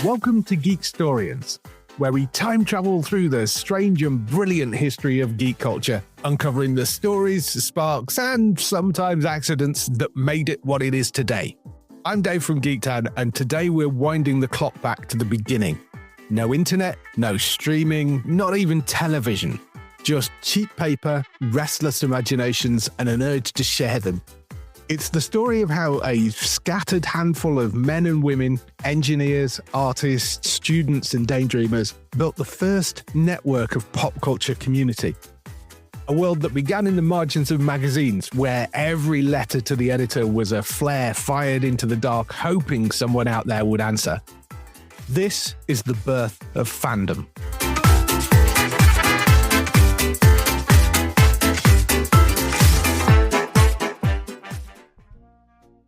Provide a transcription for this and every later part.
Welcome to Geekstorians, where we time travel through the strange and brilliant history of geek culture, uncovering the stories, sparks, and sometimes accidents that made it what it is today. I'm Dave from Geektown, and today we're winding the clock back to the beginning. No internet, no streaming, not even television. Just cheap paper, restless imaginations, and an urge to share them. It's the story of how a scattered handful of men and women, engineers, artists, students, and daydreamers built the first network of pop culture community. A world that began in the margins of magazines, where every letter to the editor was a flare fired into the dark, hoping someone out there would answer. This is the birth of fandom.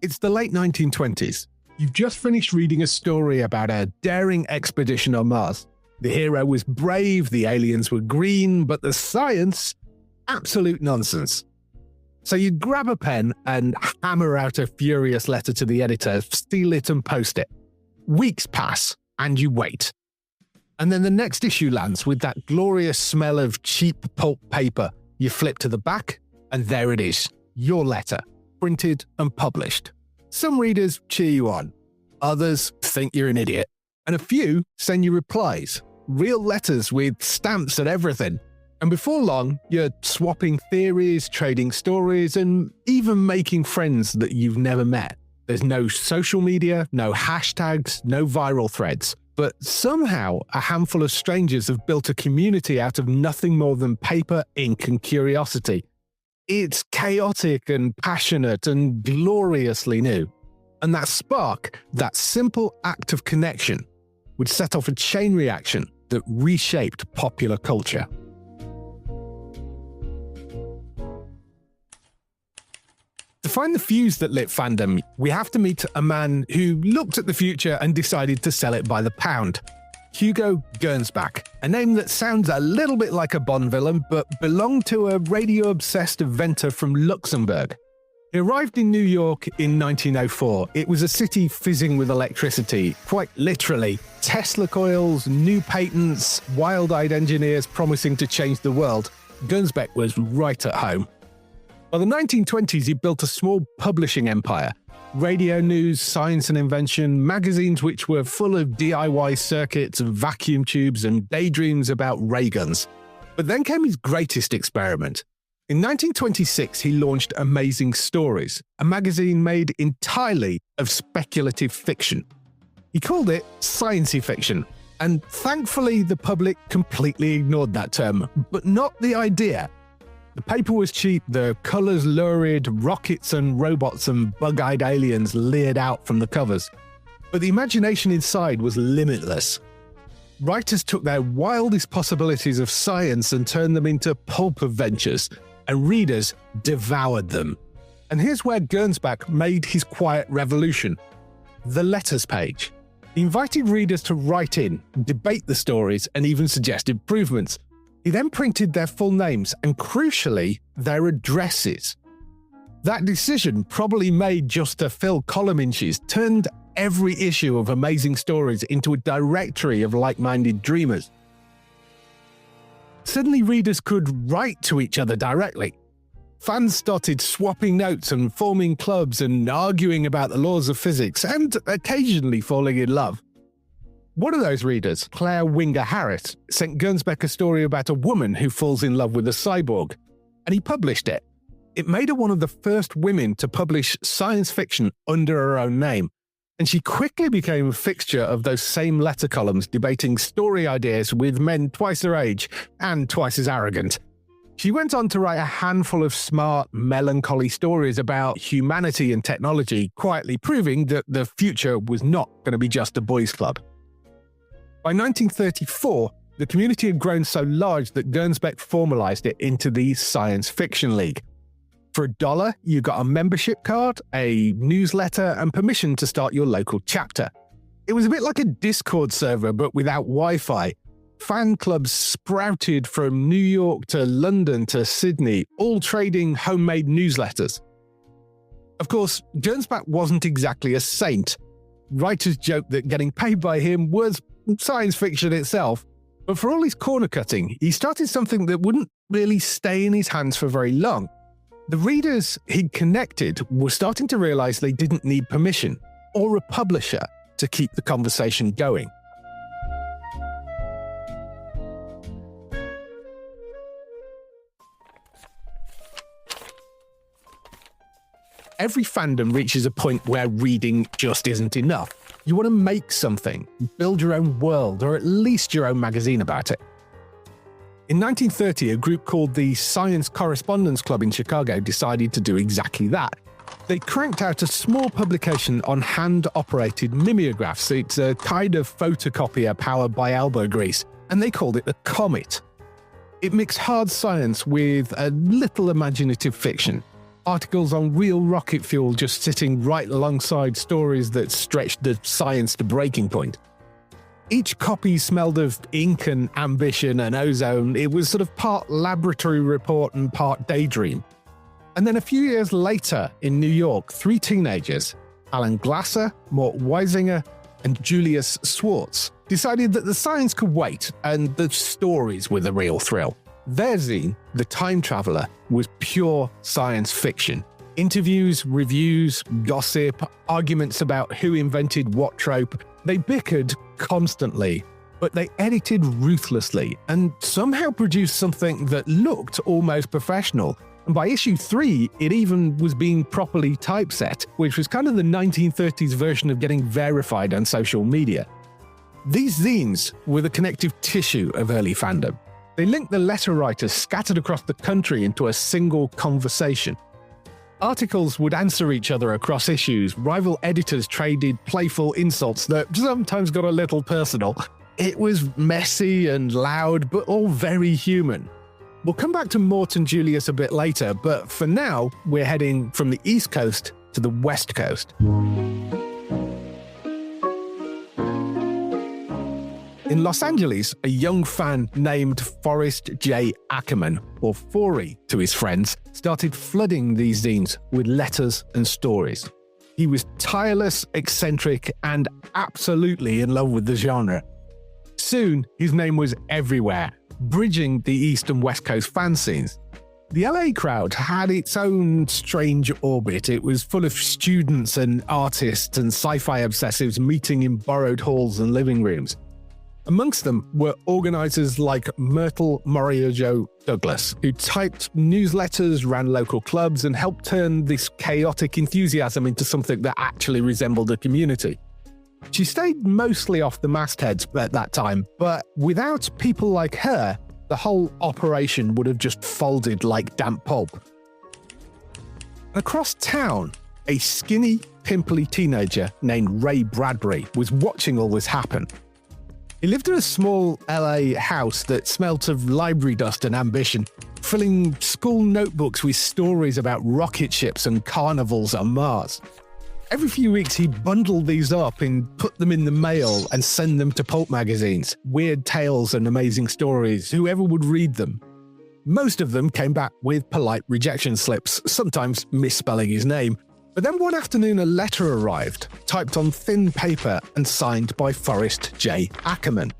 It's the late 1920s. You've just finished reading a story about a daring expedition on Mars. The hero was brave, the aliens were green, but the science? Absolute nonsense. So you grab a pen and hammer out a furious letter to the editor, steal it and post it. Weeks pass, and you wait. And then the next issue lands with that glorious smell of cheap pulp paper. You flip to the back, and there it is, your letter. Printed and published. Some readers cheer you on, others think you're an idiot, and a few send you replies, real letters with stamps and everything. And before long, you're swapping theories, trading stories, and even making friends that you've never met. There's no social media, no hashtags, no viral threads. But somehow, a handful of strangers have built a community out of nothing more than paper, ink, and curiosity. It's chaotic and passionate and gloriously new. And that spark, that simple act of connection, would set off a chain reaction that reshaped popular culture. To find the fuse that lit fandom, we have to meet a man who looked at the future and decided to sell it by the pound. Hugo Gernsback, a name that sounds a little bit like a Bond villain, but belonged to a radio-obsessed inventor from Luxembourg. He arrived in New York in 1904. It was a city fizzing with electricity, quite literally. Tesla coils, new patents, wild-eyed engineers promising to change the world. Gernsback was right at home. By the 1920s, he built a small publishing empire. Radio news, science and invention, magazines which were full of DIY circuits and vacuum tubes and daydreams about ray guns. But then came his greatest experiment. In 1926, he launched Amazing Stories, a magazine made entirely of speculative fiction. He called it sciencey fiction, and thankfully the public completely ignored that term, but not the idea. The paper was cheap, the colours lurid, rockets and robots and bug-eyed aliens leered out from the covers. But the imagination inside was limitless. Writers took their wildest possibilities of science and turned them into pulp adventures, and readers devoured them. And here's where Gernsback made his quiet revolution: the letters page. He invited readers to write in, debate the stories, and even suggest improvements. He then printed their full names and, crucially, their addresses. That decision, probably made just to fill column inches, turned every issue of Amazing Stories into a directory of like-minded dreamers. Suddenly, readers could write to each other directly. Fans started swapping notes and forming clubs and arguing about the laws of physics and occasionally falling in love. One of those readers, Claire Winger Harris, sent Gernsback a story about a woman who falls in love with a cyborg, and he published it. It made her one of the first women to publish science fiction under her own name, and she quickly became a fixture of those same letter columns debating story ideas with men twice her age and twice as arrogant. She went on to write a handful of smart, melancholy stories about humanity and technology, quietly proving that the future was not going to be just a boys' club. By 1934, the community had grown so large that Gernsback formalized it into the Science Fiction League. For $1, you got a membership card, a newsletter, and permission to start your local chapter. It was a bit like a Discord server, but without Wi-Fi. fan clubs sprouted from New York to London to Sydney, all trading homemade newsletters. Of course, Gernsback wasn't exactly a saint. Writers joked that getting paid by him was science fiction itself, but for all his corner cutting, he started something that wouldn't really stay in his hands for very long. The readers he'd connected were starting to realize they didn't need permission or a publisher to keep the conversation going. Every fandom reaches a point where reading just isn't enough. You want to make something, build your own world, or at least your own magazine about it. In 1930, a group called the Science Correspondence Club in Chicago decided to do exactly that. They cranked out a small publication on hand-operated mimeographs. It's a kind of photocopier powered by elbow grease, and they called it the Comet. It mixed hard science with a little imaginative fiction. Articles on real rocket fuel just sitting right alongside stories that stretched the science to breaking point. Each copy smelled of ink and ambition and ozone. It was sort of part laboratory report and part daydream. And then a few years later in New York, 3 teenagers, Alan Glasser, Mort Weisinger, and Julius Schwartz, decided that the science could wait and the stories were the real thrill. Their zine, The Time Traveler, was pure science fiction. Interviews, reviews, gossip, arguments about who invented what trope. They bickered constantly, but they edited ruthlessly and somehow produced something that looked almost professional. And by issue 3, it even was being properly typeset, which was kind of the 1930s version of getting verified on social media. These zines were the connective tissue of early fandom. They linked the letter writers scattered across the country into a single conversation. Articles would answer each other across issues, rival editors traded playful insults that sometimes got a little personal. It was messy and loud, but all very human. We'll come back to Mort and Julius a bit later, but for now, we're heading from the East Coast to the West Coast. In Los Angeles, a young fan named Forrest J. Ackerman, or Forey to his friends, started flooding these zines with letters and stories. He was tireless, eccentric, and absolutely in love with the genre. Soon, his name was everywhere, bridging the East and West Coast fan scenes. The LA crowd had its own strange orbit. It was full of students and artists and sci-fi obsessives meeting in borrowed halls and living rooms. Amongst them were organizers like Myrtle Moriojo Douglas, who typed newsletters, ran local clubs, and helped turn this chaotic enthusiasm into something that actually resembled a community. She stayed mostly off the mastheads at that time, but without people like her, the whole operation would have just folded like damp pulp. Across town, a skinny, pimply teenager named Ray Bradbury was watching all this happen. He lived in a small LA house that smelt of library dust and ambition, filling school notebooks with stories about rocket ships and carnivals on Mars. Every few weeks he'd bundle these up and put them in the mail and send them to pulp magazines, weird tales and amazing stories, whoever would read them. Most of them came back with polite rejection slips, sometimes misspelling his name. But then one afternoon a letter arrived, typed on thin paper and signed by Forrest J. Ackerman.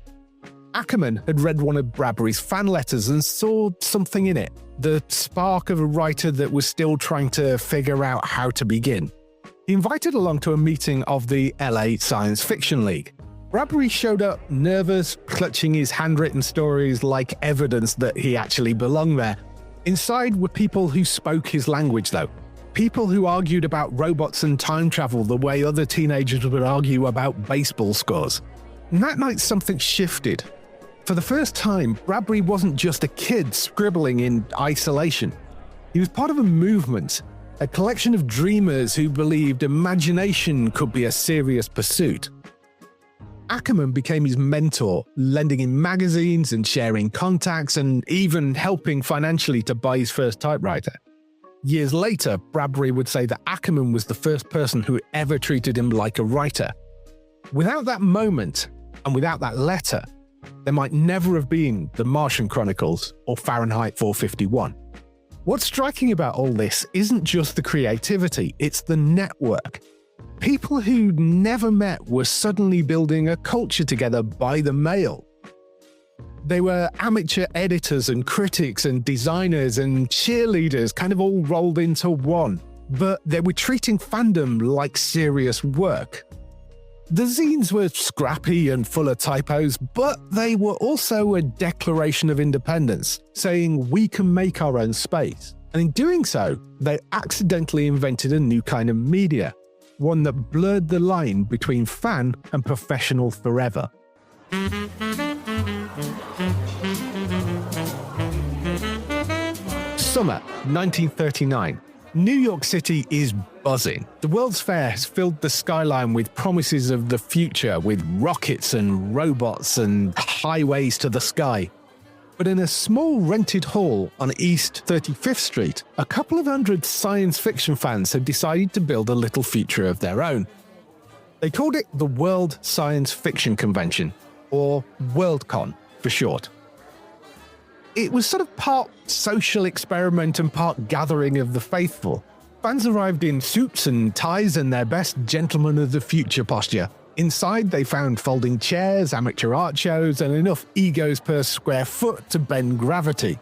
Ackerman had read one of Bradbury's fan letters and saw something in it, the spark of a writer that was still trying to figure out how to begin. He invited along to a meeting of the LA Science Fiction League. Bradbury showed up nervous, clutching his handwritten stories like evidence that he actually belonged there. Inside were people who spoke his language, though. People who argued about robots and time travel the way other teenagers would argue about baseball scores. And that night something shifted. For the first time, Bradbury wasn't just a kid scribbling in isolation. He was part of a movement, a collection of dreamers who believed imagination could be a serious pursuit. Ackerman became his mentor, lending him magazines and sharing contacts and even helping financially to buy his first typewriter. Years later, Bradbury would say that Ackerman was the first person who ever treated him like a writer. Without that moment, and without that letter, there might never have been The Martian Chronicles or Fahrenheit 451. What's striking about all this isn't just the creativity, it's the network. People who'd never met were suddenly building a culture together by the mail. They were amateur editors and critics and designers and cheerleaders kind of all rolled into one, but they were treating fandom like serious work. The zines were scrappy and full of typos, but they were also a declaration of independence, saying we can make our own space. And in doing so, they accidentally invented a new kind of media, one that blurred the line between fan and professional forever. Summer 1939. New York City is buzzing. The World's Fair has filled the skyline with promises of the future, with rockets and robots and highways to the sky. But in a small rented hall on East 35th Street, a couple of hundred science fiction fans had decided to build a little feature of their own. They called it the World Science Fiction Convention, or Worldcon for short. It was sort of part social experiment and part gathering of the faithful. Fans arrived in suits and ties and their best gentlemen of the future posture. Inside, they found folding chairs, amateur art shows, and enough egos per square foot to bend gravity.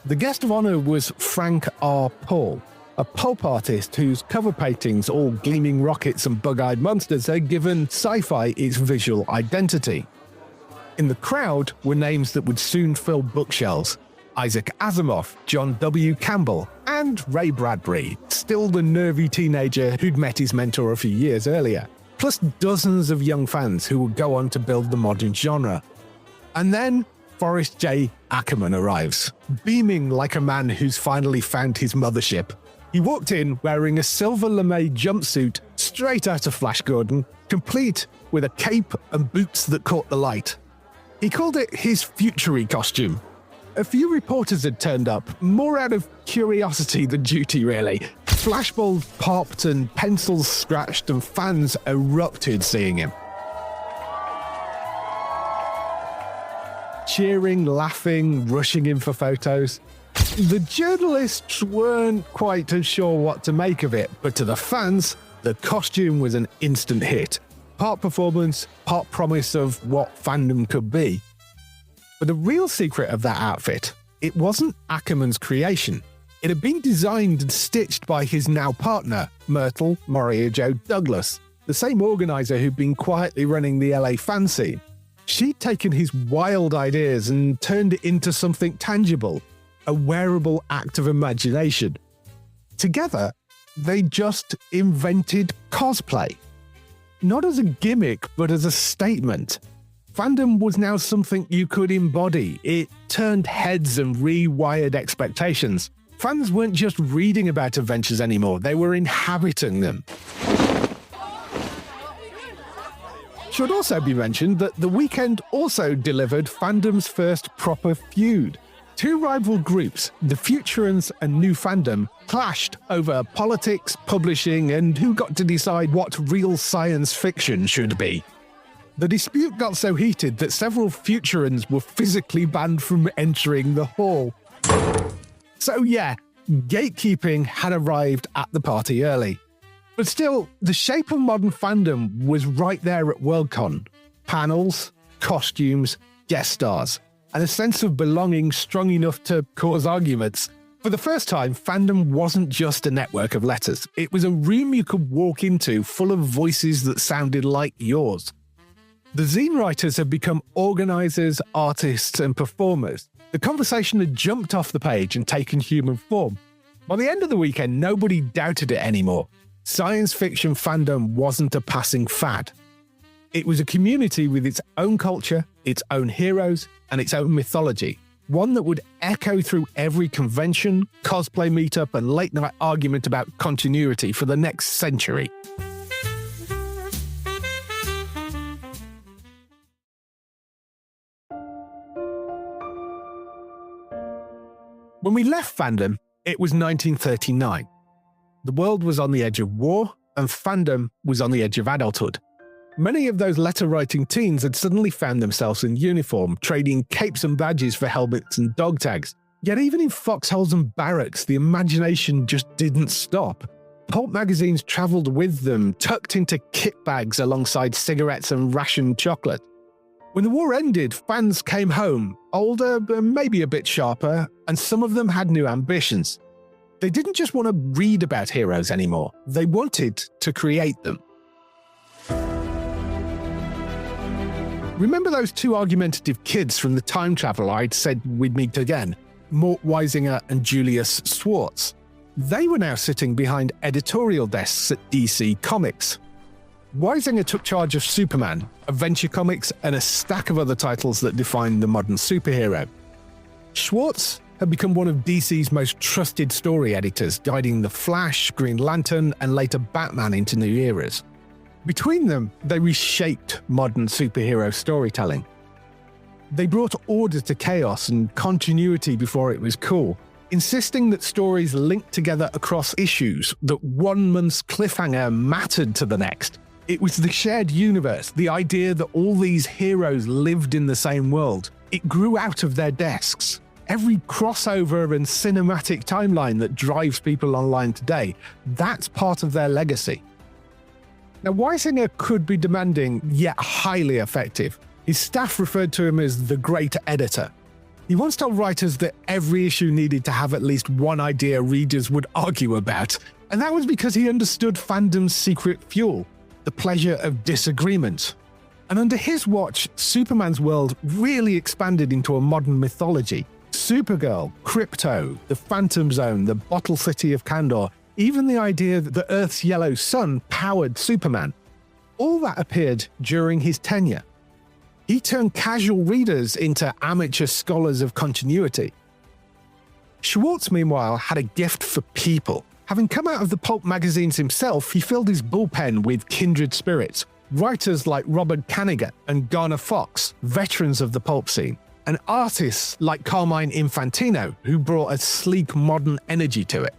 The guest of honor was Frank R. Paul, a pulp artist whose cover paintings, all gleaming rockets and bug-eyed monsters, had given sci-fi its visual identity. In the crowd were names that would soon fill bookshelves: Isaac Asimov, John W. Campbell, and Ray Bradbury, still the nervy teenager who'd met his mentor a few years earlier, plus dozens of young fans who would go on to build the modern genre. And then Forrest J. Ackerman arrives, beaming like a man who's finally found his mothership. He walked in wearing a silver lame jumpsuit straight out of Flash Gordon, complete with a cape and boots that caught the light. He called it his futury costume. A few reporters had turned up, more out of curiosity than duty really. Flashbulbs popped and pencils scratched and fans erupted seeing him. Cheering, laughing, rushing in for photos. The journalists weren't quite as sure what to make of it, but to the fans, the costume was an instant hit. Part performance, part promise of what fandom could be. But the real secret of that outfit, it wasn't Ackerman's creation. It had been designed and stitched by his now partner, Myrtle Maria Jo Douglas, the same organizer who'd been quietly running the LA fan scene. She'd taken his wild ideas and turned it into something tangible, a wearable act of imagination. Together, they just invented cosplay. Not as a gimmick, but as a statement. Fandom was now something you could embody. It turned heads and rewired expectations. Fans weren't just reading about adventures anymore, they were inhabiting them. Should also be mentioned that the weekend also delivered fandom's first proper feud. Two rival groups, the Futurans and New Fandom, clashed over politics, publishing, and who got to decide what real science fiction should be. The dispute got so heated that several Futurans were physically banned from entering the hall. So yeah, gatekeeping had arrived at the party early. But still, the shape of modern fandom was right there at Worldcon. Panels, costumes, guest stars, and a sense of belonging strong enough to cause arguments. For the first time, fandom wasn't just a network of letters. It was a room you could walk into full of voices that sounded like yours. The zine writers had become organizers, artists, and performers. The conversation had jumped off the page and taken human form. By the end of the weekend, nobody doubted it anymore. Science fiction fandom wasn't a passing fad. It was a community with its own culture, its own heroes, and its own mythology. One that would echo through every convention, cosplay meetup, and late-night argument about continuity for the next century. When we left fandom, it was 1939. The world was on the edge of war, and fandom was on the edge of adulthood. Many of those letter-writing teens had suddenly found themselves in uniform, trading capes and badges for helmets and dog tags. Yet even in foxholes and barracks, the imagination just didn't stop. Pulp magazines travelled with them, tucked into kit bags alongside cigarettes and rationed chocolate. When the war ended, fans came home, older, but maybe a bit sharper, and some of them had new ambitions. They didn't just want to read about heroes anymore, they wanted to create them. Remember those two argumentative kids from the time travel I'd said we'd meet again? Mort Weisinger and Julius Schwartz. They were now sitting behind editorial desks at DC Comics. Weisinger took charge of Superman, Adventure Comics, and a stack of other titles that defined the modern superhero. Schwartz had become one of DC's most trusted story editors, guiding The Flash, Green Lantern, and later Batman into new eras. Between them, they reshaped modern superhero storytelling. They brought order to chaos and continuity before it was cool, insisting that stories linked together across issues, that one month's cliffhanger mattered to the next. It was the shared universe, the idea that all these heroes lived in the same world. It grew out of their desks. Every crossover and cinematic timeline that drives people online today, that's part of their legacy. Now, Weisinger could be demanding, yet highly effective. His staff referred to him as the great editor. He once told writers that every issue needed to have at least one idea readers would argue about, and that was because he understood fandom's secret fuel, the pleasure of disagreement. And under his watch, Superman's world really expanded into a modern mythology. Supergirl, Krypto, the Phantom Zone, the Bottle City of Kandor, even the idea that the Earth's yellow sun powered Superman. All that appeared during his tenure. He turned casual readers into amateur scholars of continuity. Schwartz, meanwhile, had a gift for people. Having come out of the pulp magazines himself, he filled his bullpen with kindred spirits. Writers like Robert Kanigher and Garner Fox, veterans of the pulp scene, and artists like Carmine Infantino, who brought a sleek modern energy to it.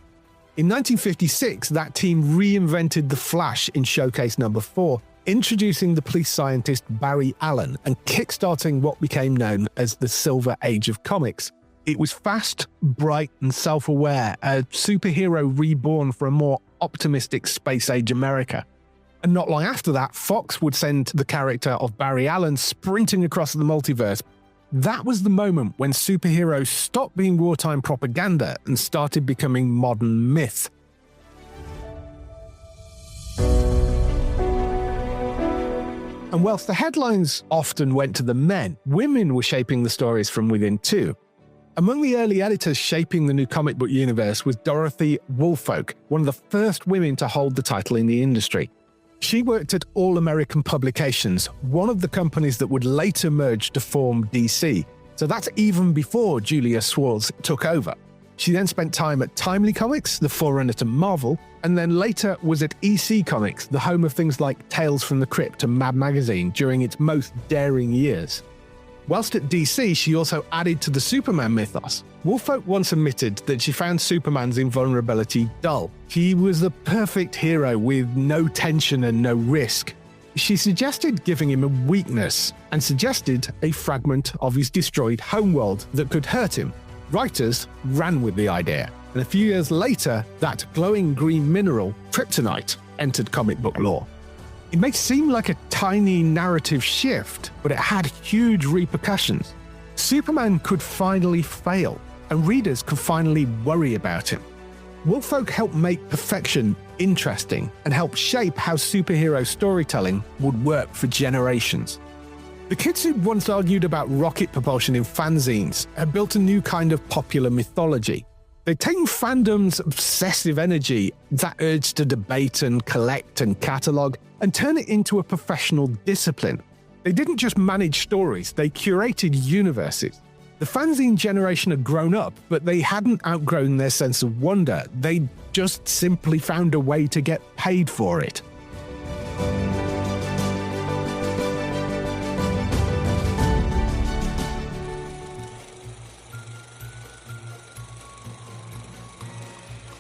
In 1956, that team reinvented The Flash in Showcase number 4, introducing the police scientist Barry Allen and kickstarting what became known as the Silver Age of Comics. It was fast, bright, and self-aware, a superhero reborn for a more optimistic space-age America. And not long after that, Fox would send the character of Barry Allen sprinting across the multiverse. That was the moment when superheroes stopped being wartime propaganda and started becoming modern myth. And whilst the headlines often went to the men, women were shaping the stories from within too. Among the early editors shaping the new comic book universe was Dorothy Woolfolk, one of the first women to hold the title in the industry. She worked at All American Publications, one of the companies that would later merge to form DC. So that's even before Julius Schwartz took over. She then spent time at Timely Comics, the forerunner to Marvel, and then later was at EC Comics, the home of things like Tales from the Crypt and Mad Magazine during its most daring years. Whilst at DC, she also added to the Superman mythos. Woolfolk once admitted that she found Superman's invulnerability dull. He was the perfect hero with no tension and no risk. She suggested giving him a weakness, and suggested a fragment of his destroyed homeworld that could hurt him. Writers ran with the idea, and a few years later, that glowing green mineral, kryptonite, entered comic book lore. It may seem like a tiny narrative shift, but it had huge repercussions. Superman could finally fail, and readers could finally worry about him. Woolfolk helped make perfection interesting and helped shape how superhero storytelling would work for generations. The kids who once argued about rocket propulsion in fanzines had built a new kind of popular mythology. They'd taken fandom's obsessive energy, that urge to debate and collect and catalogue, and turn it into a professional discipline. They didn't just manage stories, they curated universes. The fanzine generation had grown up, but they hadn't outgrown their sense of wonder. They just simply found a way to get paid for it.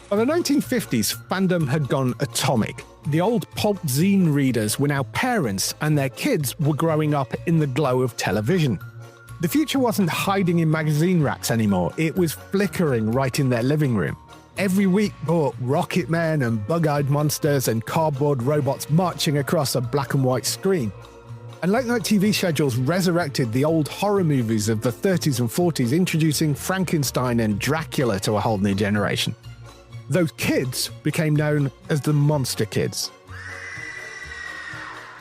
By the 1950s, fandom had gone atomic. The old pulp zine readers were now parents, and their kids were growing up in the glow of television. The future wasn't hiding in magazine racks anymore, it was flickering right in their living room. Every week brought rocket men and bug-eyed monsters and cardboard robots marching across a black and white screen. And late-night TV schedules resurrected the old horror movies of the 30s and 40s, introducing Frankenstein and Dracula to a whole new generation. Those kids became known as the Monster Kids.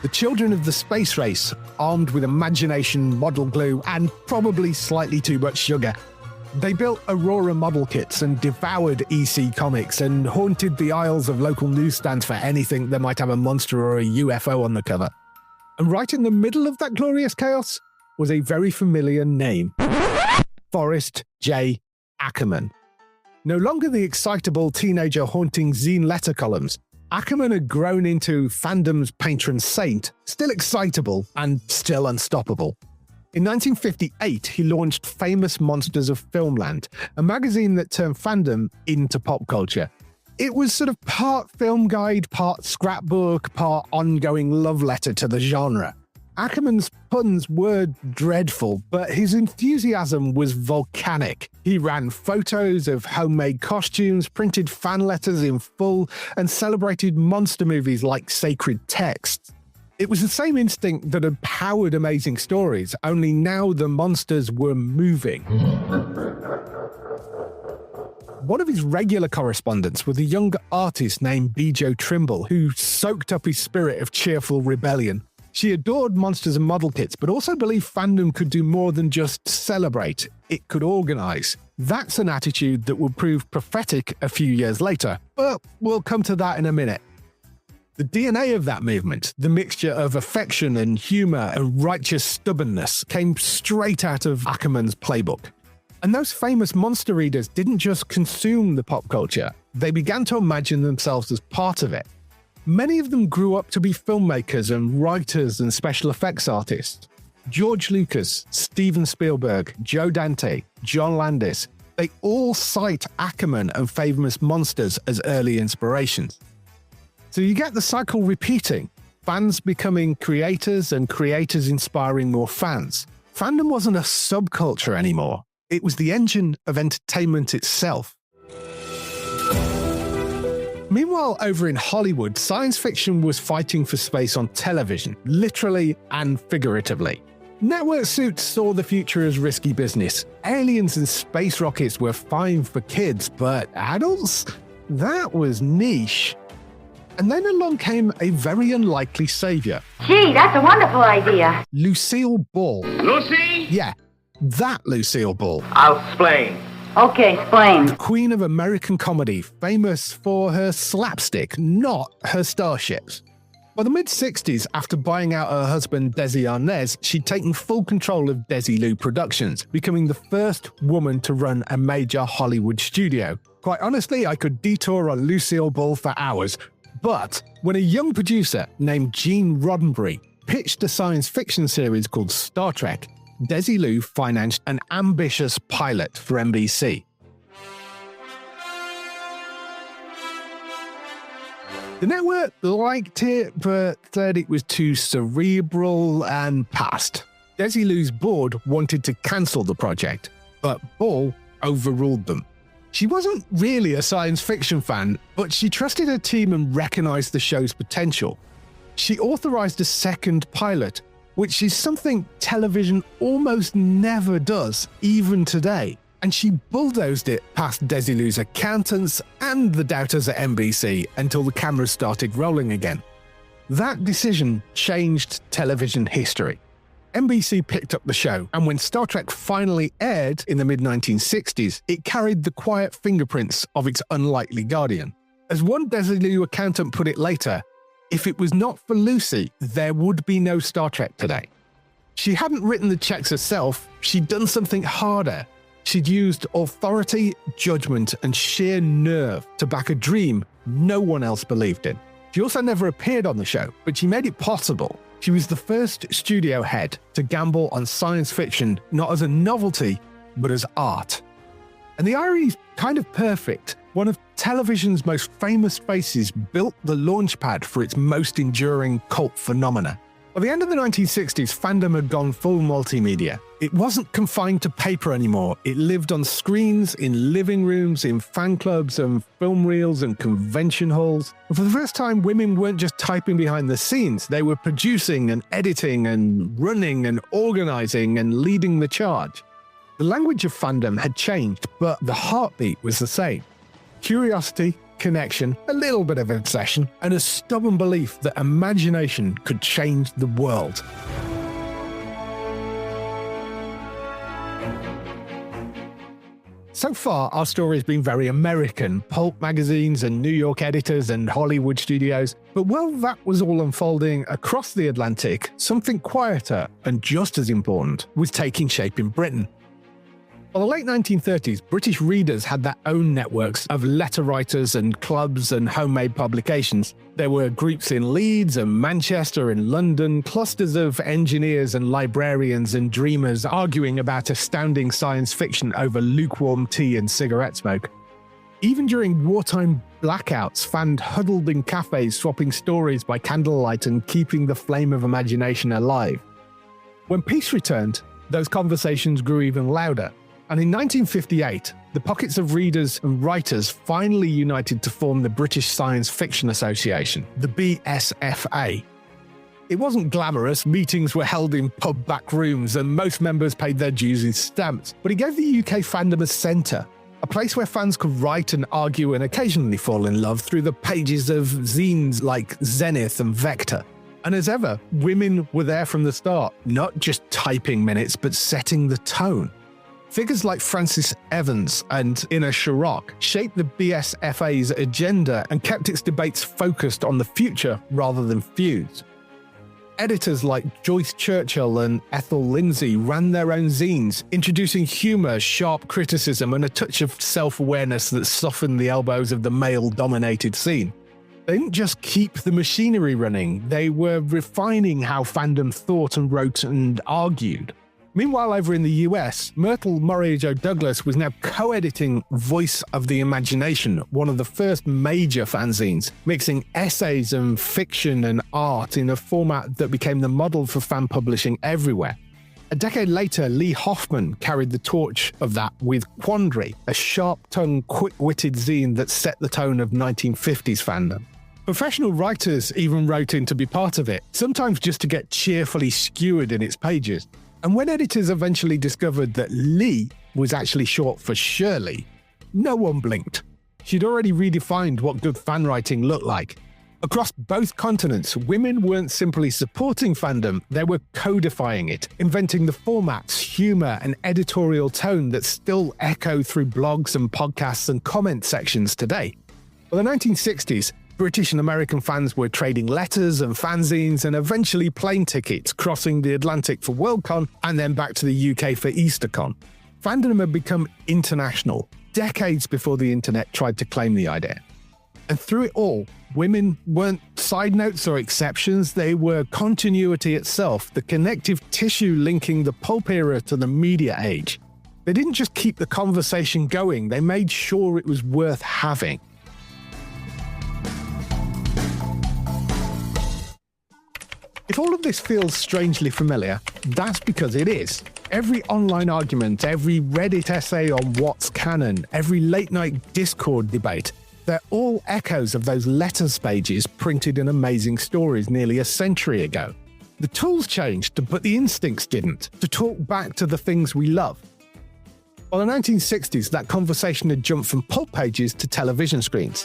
The children of the space race, armed with imagination, model glue, and probably slightly too much sugar. They built Aurora model kits and devoured EC comics and haunted the aisles of local newsstands for anything that might have a monster or a UFO on the cover. And right in the middle of that glorious chaos was a very familiar name. Forrest J. Ackerman. No longer the excitable teenager haunting zine letter columns, Ackerman had grown into Fandom's patron saint, still excitable and still unstoppable. In 1958, he launched Famous Monsters of Filmland, a magazine that turned fandom into pop culture. It was sort of part film guide, part scrapbook, part ongoing love letter to the genre. Ackerman's puns were dreadful, but his enthusiasm was volcanic. He ran photos of homemade costumes, printed fan letters in full, and celebrated monster movies like sacred texts. It was the same instinct that had powered Amazing Stories, only now the monsters were moving. One of his regular correspondents was a young artist named Bijo Trimble, who soaked up his spirit of cheerful rebellion. She adored monsters and model kits, but also believed fandom could do more than just celebrate. It could organize. That's an attitude that would prove prophetic a few years later, but we'll come to that in a minute. The DNA of that movement, the mixture of affection and humor and righteous stubbornness, came straight out of Ackerman's playbook. And those famous monster readers didn't just consume the pop culture, they began to imagine themselves as part of it. Many of them grew up to be filmmakers and writers and special effects artists. George Lucas, Steven Spielberg, Joe Dante, John Landis, they all cite Ackerman and Famous Monsters as early inspirations. So you get the cycle repeating, fans becoming creators and creators inspiring more fans. Fandom wasn't a subculture anymore. It was the engine of entertainment itself. Meanwhile, over in Hollywood, science fiction was fighting for space on television, literally and figuratively. Network suits saw the future as risky business. Aliens and space rockets were fine for kids, but adults? That was niche. And then along came a very unlikely savior. Gee, that's a wonderful idea. Lucille Ball. Lucy? Yeah, that Lucille Ball. I'll explain. Okay, explain. Queen of American comedy, famous for her slapstick, not her starships. By the mid-60s, after buying out her husband Desi Arnaz, she'd taken full control of Desilu Productions, becoming the first woman to run a major Hollywood studio. Quite honestly, I could detour on Lucille Ball for hours, but when a young producer named Gene Roddenberry pitched a science fiction series called Star Trek, Desilu financed an ambitious pilot for NBC. The network liked it, but said it was too cerebral and passed. Desilu's board wanted to cancel the project, but Ball overruled them. She wasn't really a science fiction fan, but she trusted her team and recognized the show's potential. She authorized a second pilot, which is something television almost never does, even today. And she bulldozed it past Desilu's accountants and the doubters at NBC until the cameras started rolling again. That decision changed television history. NBC picked up the show, and when Star Trek finally aired in the mid-1960s, it carried the quiet fingerprints of its unlikely guardian. As one Desilu accountant put it later, if it was not for Lucy, there would be no Star Trek today. She hadn't written the checks herself, she'd done something harder. She'd used authority, judgment, and sheer nerve to back a dream no one else believed in. She also never appeared on the show, but she made it possible. She was the first studio head to gamble on science fiction not as a novelty, but as art. And the irony's kind of perfect. one of television's most famous faces, built the launchpad for its most enduring cult phenomena. By the end of the 1960s, fandom had gone full multimedia. It wasn't confined to paper anymore. It lived on screens, in living rooms, in fan clubs and film reels and convention halls. And for the first time, women weren't just typing behind the scenes. They were producing and editing and running and organizing and leading the charge. The language of fandom had changed, but the heartbeat was the same. Curiosity, connection, a little bit of obsession, and a stubborn belief that imagination could change the world. So far, our story has been very American, pulp magazines and New York editors and Hollywood studios. But while that was all unfolding across the Atlantic, something quieter and just as important was taking shape in Britain. By the late 1930s, British readers had their own networks of letter writers and clubs and homemade publications. There were groups in Leeds and Manchester and London, clusters of engineers and librarians and dreamers arguing about astounding science fiction over lukewarm tea and cigarette smoke. Even during wartime blackouts, fans huddled in cafes swapping stories by candlelight and keeping the flame of imagination alive. When peace returned, those conversations grew even louder. And in 1958, the pockets of readers and writers finally united to form the British Science Fiction Association, the BSFA. It wasn't glamorous, meetings were held in pub back rooms and most members paid their dues in stamps, but it gave the UK fandom a centre, a place where fans could write and argue and occasionally fall in love through the pages of zines like Zenith and Vector. And as ever, women were there from the start, not just typing minutes, but setting the tone. Figures like Frances Evans and Ina Sharrock shaped the BSFA's agenda and kept its debates focused on the future rather than feuds. Editors like Joyce Churchill and Ethel Lindsay ran their own zines, introducing humour, sharp criticism, and a touch of self-awareness that softened the elbows of the male-dominated scene. They didn't just keep the machinery running, they were refining how fandom thought and wrote and argued. Meanwhile, over in the US, Myrtle Murray Jo Douglas was now co-editing Voice of the Imagination, one of the first major fanzines, mixing essays and fiction and art in a format that became the model for fan publishing everywhere. A decade later, Lee Hoffman carried the torch of that with Quandary, a sharp-tongued, quick-witted zine that set the tone of 1950s fandom. Professional writers even wrote in to be part of it, sometimes just to get cheerfully skewered in its pages. And when editors eventually discovered that Lee was actually short for Shirley, no one blinked. She'd already redefined what good fan writing looked like. Across both continents, women weren't simply supporting fandom, they were codifying it, inventing the formats, humour and editorial tone that still echo through blogs and podcasts and comment sections today. By the 1960s, British and American fans were trading letters and fanzines and eventually plane tickets, crossing the Atlantic for Worldcon and then back to the UK for EasterCon. Fandom had become international, decades before the internet tried to claim the idea. And through it all, women weren't side notes or exceptions, they were continuity itself, the connective tissue linking the pulp era to the media age. They didn't just keep the conversation going, they made sure it was worth having. If all of this feels strangely familiar, that's because it is. Every online argument, every Reddit essay on what's canon, every late-night Discord debate, they're all echoes of those letters pages printed in Amazing Stories nearly a century ago. The tools changed, but the instincts didn't, to talk back to the things we love. By the 1960s, that conversation had jumped from pulp pages to television screens.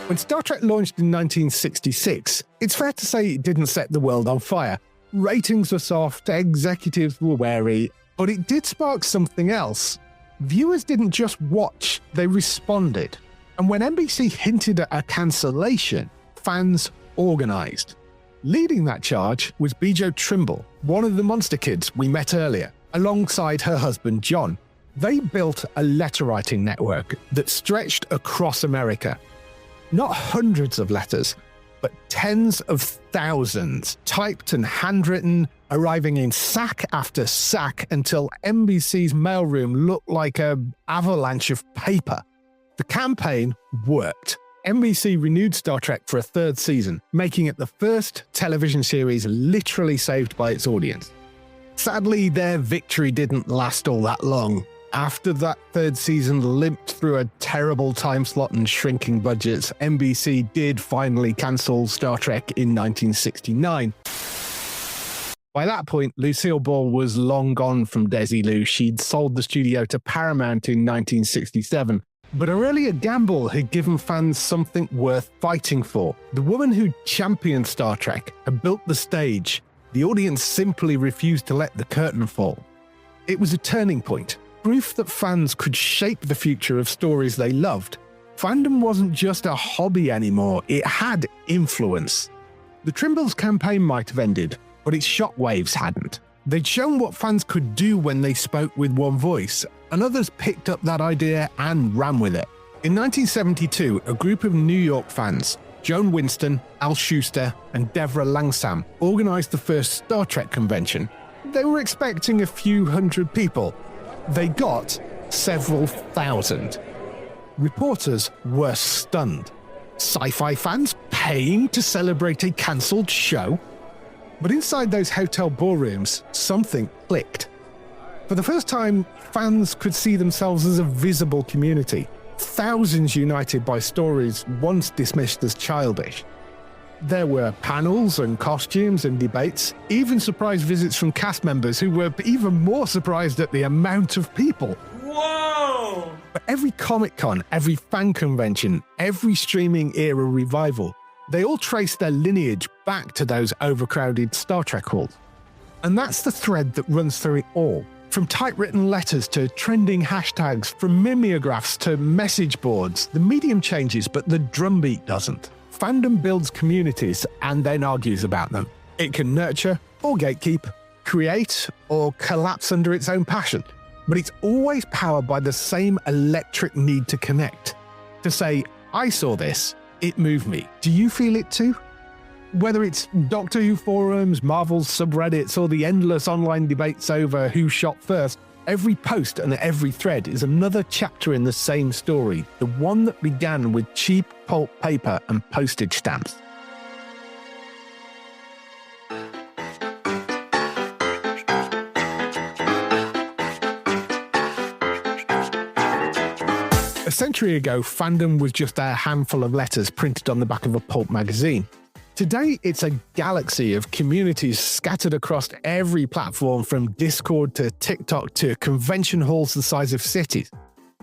When Star Trek launched in 1966, it's fair to say it didn't set the world on fire. Ratings were soft, executives were wary, but it did spark something else. Viewers didn't just watch, they responded. And when NBC hinted at a cancellation, fans organised. Leading that charge was Bijo Trimble, one of the Monster Kids we met earlier, alongside her husband John. They built a letter-writing network that stretched across America. Not hundreds of letters, but tens of thousands, typed and handwritten, arriving in sack after sack until NBC's mailroom looked like an avalanche of paper. The campaign worked. NBC renewed Star Trek for a third season, making it the first television series literally saved by its audience. Sadly, their victory didn't last all that long. After that third season limped through a terrible time slot and shrinking budgets, NBC did finally cancel Star Trek in 1969. By that point, Lucille Ball was long gone from Desilu. She'd sold the studio to Paramount in 1967. But her earlier gamble had given fans something worth fighting for. The woman who championed Star Trek had built the stage. The audience simply refused to let the curtain fall. It was a turning point. Proof that fans could shape the future of stories they loved. Fandom wasn't just a hobby anymore, it had influence. The Trimbles campaign might have ended, but its shockwaves hadn't. They'd shown what fans could do when they spoke with one voice, and others picked up that idea and ran with it. In 1972, a group of New York fans, Joan Winston, Al Schuster, and Deborah Langsam, organized the first Star Trek convention. They were expecting a few hundred people. They got several thousand. Reporters were stunned. Sci-fi fans paying to celebrate a cancelled show? But inside those hotel ballrooms, something clicked. For the first time, fans could see themselves as a visible community. Thousands united by stories once dismissed as childish. There were panels and costumes and debates, even surprise visits from cast members who were even more surprised at the amount of people. Whoa! But every Comic-Con, every fan convention, every streaming era revival, they all trace their lineage back to those overcrowded Star Trek halls. And that's the thread that runs through it all. From typewritten letters to trending hashtags, from mimeographs to message boards, the medium changes, but the drumbeat doesn't. Fandom builds communities and then argues about them. It can nurture or gatekeep, create or collapse under its own passion. But it's always powered by the same electric need to connect. To say, I saw this, it moved me. Do you feel it too? Whether it's Doctor Who forums, Marvel's subreddits, or the endless online debates over who shot first, every post and every thread is another chapter in the same story, the one that began with cheap pulp paper and postage stamps. A century ago, Fandom was just a handful of letters printed on the back of a pulp magazine. Today, it's a galaxy of communities scattered across every platform, from Discord to TikTok to convention halls the size of cities.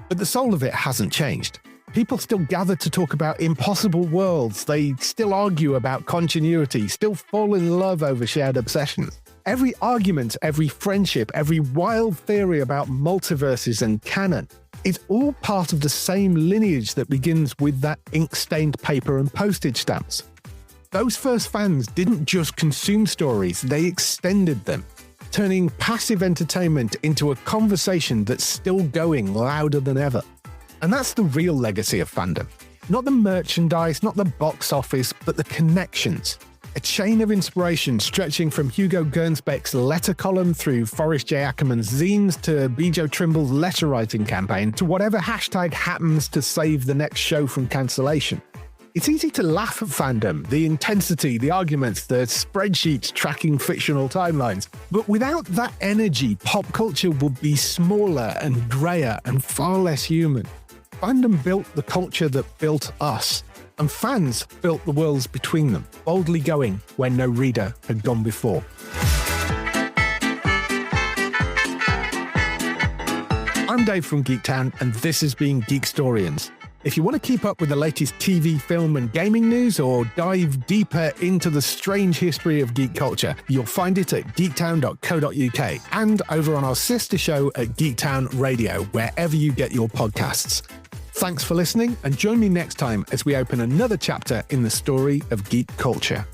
But the soul of it hasn't changed. People still gather to talk about impossible worlds, they still argue about continuity, still fall in love over shared obsessions. Every argument, every friendship, every wild theory about multiverses and canon, it's all part of the same lineage that begins with that ink-stained paper and postage stamps. Those first fans didn't just consume stories, they extended them, turning passive entertainment into a conversation that's still going louder than ever. And that's the real legacy of fandom. Not the merchandise, not the box office, but the connections. A chain of inspiration stretching from Hugo Gernsback's letter column through Forrest J. Ackerman's zines to Bijo Trimble's letter writing campaign to whatever hashtag happens to save the next show from cancellation. It's easy to laugh at fandom, the intensity, the arguments, the spreadsheets tracking fictional timelines. But without that energy, pop culture would be smaller and greyer and far less human. Fandom built the culture that built us, and fans built the worlds between them, boldly going where no reader had gone before. I'm Dave from Geektown, and this has been Geekstorians. If you want to keep up with the latest TV, film, and gaming news, or dive deeper into the strange history of geek culture, you'll find it at geektown.co.uk and over on our sister show at Geektown Radio, wherever you get your podcasts. Thanks for listening, and join me next time as we open another chapter in the story of geek culture.